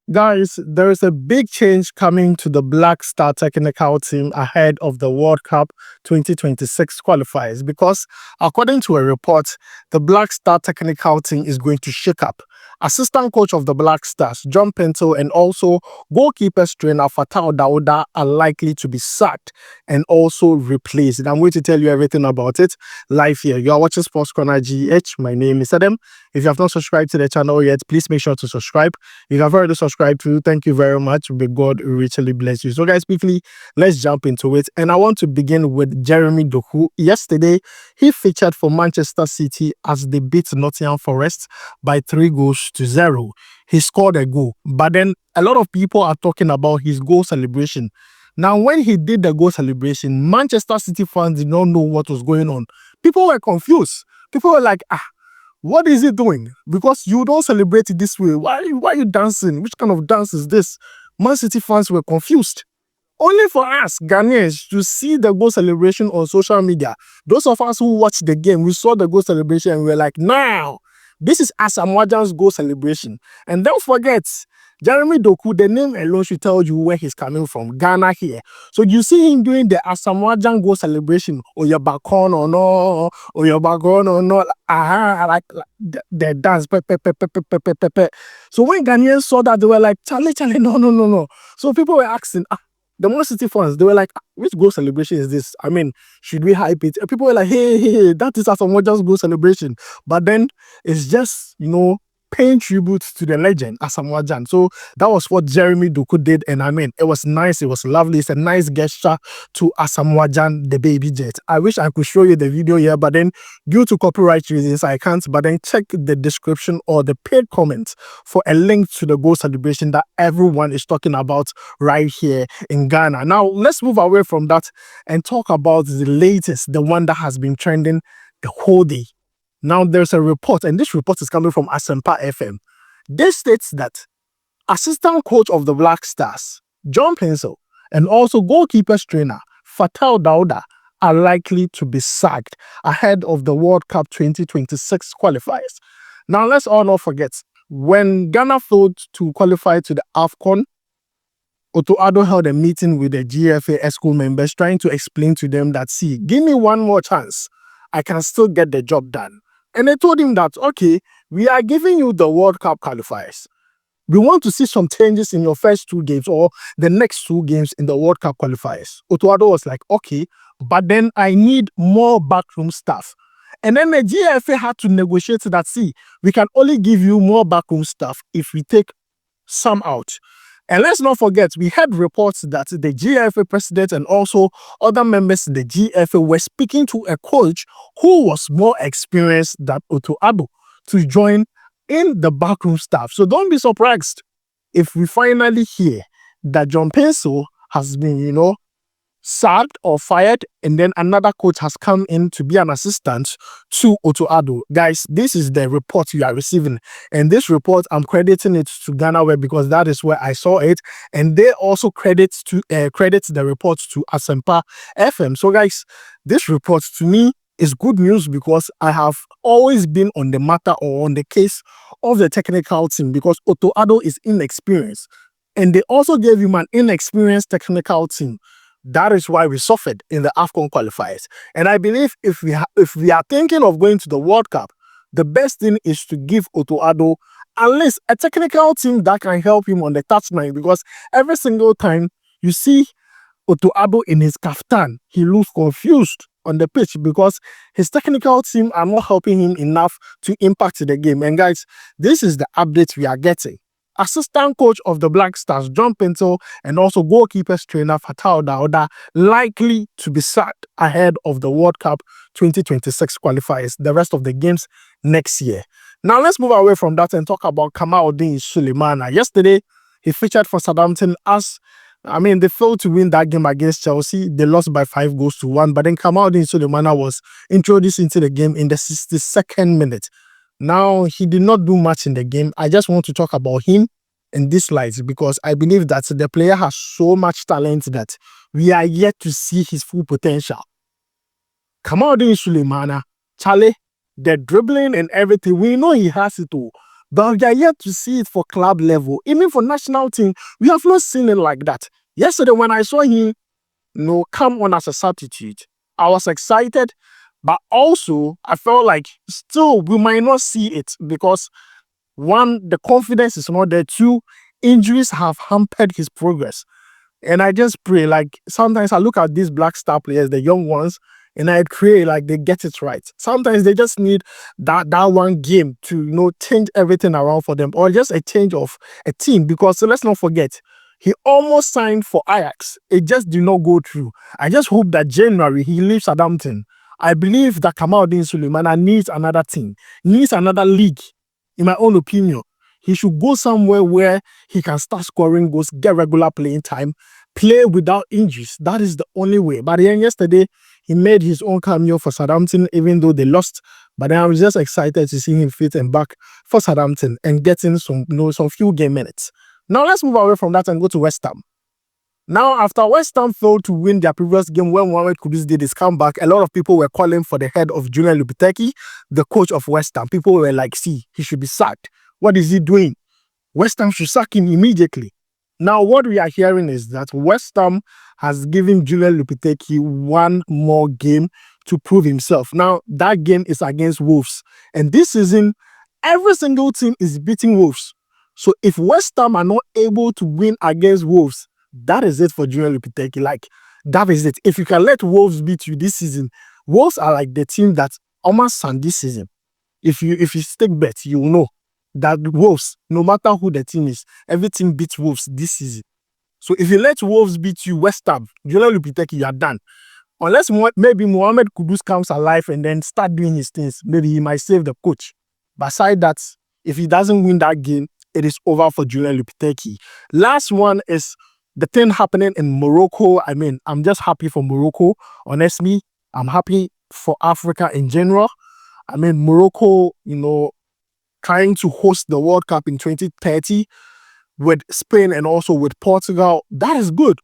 Guys, there is a big change coming to the Black Star technical team ahead of the World Cup 2026 qualifiers because, according to a report, the Black Star technical team is going to shake up. Assistant coach of the Black Stars, John Paintsil, and also goalkeepers trainer Fatawu Dauda are likely to be sacked and also replaced. And I'm going to tell you everything about it live here. You are watching SportsCornerGH. My name is Adam. If you have not subscribed to the channel yet, please make sure to subscribe. If you have already subscribed to, thank you very much. May God richly bless you. So guys, quickly, let's jump into it. And I want to begin with Jeremy Doku. Yesterday, he featured for Manchester City as they beat Nottingham Forest by 3-0. He scored a goal. But then a lot of people are talking about his goal celebration. Now, when he did the goal celebration, Manchester City fans did not know what was going on. People were confused. People were like, what is he doing? Because you don't celebrate it this way. Why are you dancing? Which kind of dance is this? Man City fans were confused. Only for us, Ghanaians, to see the goal celebration on social media. Those of us who watched the game, we saw the goal celebration and we were like, now, this is Asamoah's goal celebration. And don't forget, Jeremy Doku, the name alone should tell you where he's coming from. Ghana here. So you see him doing the Asamoah goal celebration. Or your back on or no. Or your back on or no. Like the dance. So when Ghanaians saw that, they were like, Charlie, no. So people were asking, the Man City fans, they were like, which goal celebration is this? I mean, should we hype it? And people were like, hey, that is Asamoah's goal celebration. But then it's just, paying tribute to the legend, Asamoah. So that was what Jeremy Doku did. And I mean, it was nice. It was lovely. It's a nice gesture to Asamoah, the baby jet. I wish I could show you the video here, but then due to copyright reasons, I can't. But then check the description or the paid comments for a link to the goal celebration that everyone is talking about right here in Ghana. Now, let's move away from that and talk about the latest, the one that has been trending the whole day. Now, there's a report, and this report is coming from Asst FM. This states that assistant coach of the Black Stars, John Paintsil, and also goalkeepers trainer Fatawu Dauda are likely to be sacked ahead of the World Cup 2026 qualifiers. Now, let's all not forget, when Ghana failed to qualify to the AFCON, Addo held a meeting with the GFA school members trying to explain to them that, see, give me one more chance. I can still get the job done. And they told him that, okay, we are giving you the World Cup qualifiers. We want to see some changes in your first 2 games or the next 2 games in the World Cup qualifiers. Addo was like, okay, but then I need more backroom staff. And then the GFA had to negotiate that, see, we can only give you more backroom staff if we take some out. And let's not forget, we had reports that the GFA president and also other members of the GFA were speaking to a coach who was more experienced than Addo to join in the backroom staff. So don't be surprised if we finally hear that John Paintsil has been, sacked or fired, and then another coach has come in to be an assistant to Addo. Guys, this is the report you are receiving, and this report I'm crediting it to Ghana Web because that is where I saw it, and they also credit the report to Asst FM. So guys, this report to me is good news because I have always been on the matter or on the case of the technical team because Addo is inexperienced, and they also gave him an inexperienced technical team. That is why we suffered in the AFCON qualifiers. And I believe if we are thinking of going to the World Cup, the best thing is to give Addo at least a technical team that can help him on the touchline, because every single time you see Addo in his kaftan, he looks confused on the pitch because his technical team are not helping him enough to impact the game. And guys, this is the update we are getting. Assistant coach of the Black Stars, John Paintsil, and also goalkeepers trainer Fatawu Dauda likely to be sacked ahead of the World Cup 2026 qualifiers, the rest of the games next year. Now, let's move away from that and talk about Kamaldeen Sulemana. Yesterday, he featured for Southampton as, they failed to win that game against Chelsea. They lost by 5-1, but then Kamaldeen Sulemana was introduced into the game in the 62nd minute. Now, he did not do much in the game. I just want to talk about him in this light because I believe that the player has so much talent that we are yet to see his full potential. Kamaldeen Sulemana, Charlie, the dribbling and everything, we know he has it all. But we are yet to see it for club level. Even for national team, we have not seen it like that. Yesterday, when I saw him, come on as a substitute, I was excited, but also I felt like still we might not see it because one, the confidence is not there. Two, injuries have hampered his progress. And I just pray, like, sometimes I look at these black star players, the young ones, and I pray, like, they get it right. Sometimes they just need that one game to, change everything around for them, or just a change of a team. Because let's not forget, he almost signed for Ajax. It just did not go through. I just hope that January he leaves Southampton. I believe that Kamaldeen Sulemana needs another team, needs another league, in my own opinion. He should go somewhere where he can start scoring goals, get regular playing time, play without injuries. That is the only way. But then yesterday, he made his own cameo for Southampton, even though they lost. But then I was just excited to see him fit and back for Southampton and getting some few game minutes. Now let's move away from that and go to West Ham. Now, after West Ham failed to win their previous game when Mohammed Kudus did his comeback, a lot of people were calling for the head of Julen Lopetegui, the coach of West Ham. People were like, see, he should be sacked. What is he doing? West Ham should sack him immediately. Now, what we are hearing is that West Ham has given Julen Lopetegui one more game to prove himself. Now, that game is against Wolves. And this season, every single team is beating Wolves. So if West Ham are not able to win against Wolves, that is it for Julen Lopetegui. Like, that is it. If you can let Wolves beat you this season, Wolves are like the team that almost won this season. If you stick bet, you will know that Wolves, no matter who the team is, every team beats Wolves this season. So if you let Wolves beat you, West Ham, Julen Lopetegui, you are done. Unless maybe Mohammed Kudus comes alive and then start doing his things, maybe he might save the coach. Beside that, if he doesn't win that game, it is over for Julen Lopetegui. Last one is the thing happening in Morocco. I mean, I'm just happy for Morocco. Honestly, I'm happy for Africa in general. I mean, Morocco, trying to host the World Cup in 2030 with Spain and also with Portugal. That is good.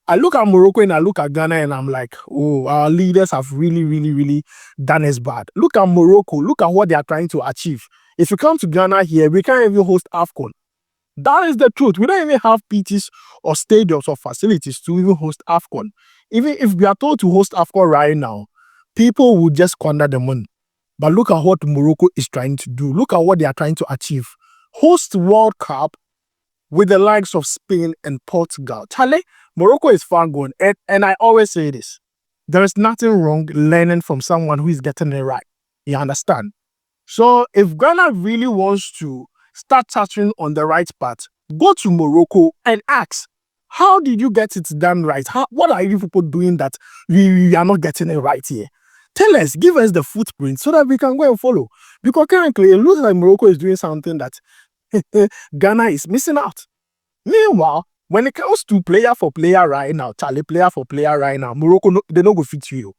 I look at Morocco and I look at Ghana and I'm like, oh, our leaders have really, really, really done us bad. Look at Morocco. Look at what they are trying to achieve. If you come to Ghana here, we can't even host AFCON. That is the truth. We don't even have PTs or stadiums or facilities to even host AFCON. Even if we are told to host AFCON right now, people will just squander the money. But look at what Morocco is trying to do. Look at what they are trying to achieve. Host World Cup with the likes of Spain and Portugal. Charlie, Morocco is far gone. And I always say this. There is nothing wrong learning from someone who is getting it right. You understand? So if Ghana really wants to start touching on the right path, go to Morocco and ask, how did you get it done right? What are you people doing that we are not getting it right here? Tell us, give us the footprint so that we can go and follow. Because currently, it looks like Morocco is doing something that Ghana is missing out. Meanwhile, when it comes to player for player right now, player for player right now, Morocco, they don't go fit you.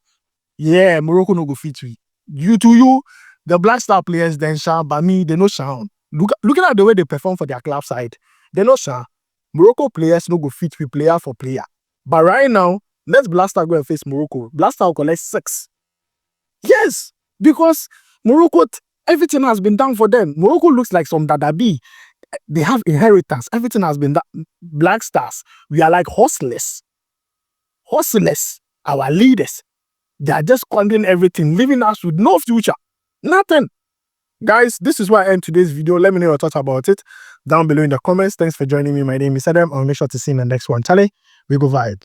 Yeah, Morocco no go fit you. You, the black star players, then shine, but me, they no shine. Looking at the way they perform for their club side, they no shine. Morocco players no go fit with player for player. But right now, let's Blaster go and face Morocco. Blaster will collect 6. Yes, because Morocco, everything has been done for them. Morocco looks like some Dadabi. They have inheritance. Everything has been done. Black Stars, we are like horseless. Horseless, our leaders. They are just squandering everything, leaving us with no future. Nothing. Guys, this is why I end today's video. Let me know your thoughts about it down below in the comments. Thanks for joining me. My name is Adam. I'll make sure to see you in the next one. Charlie, we go vibe.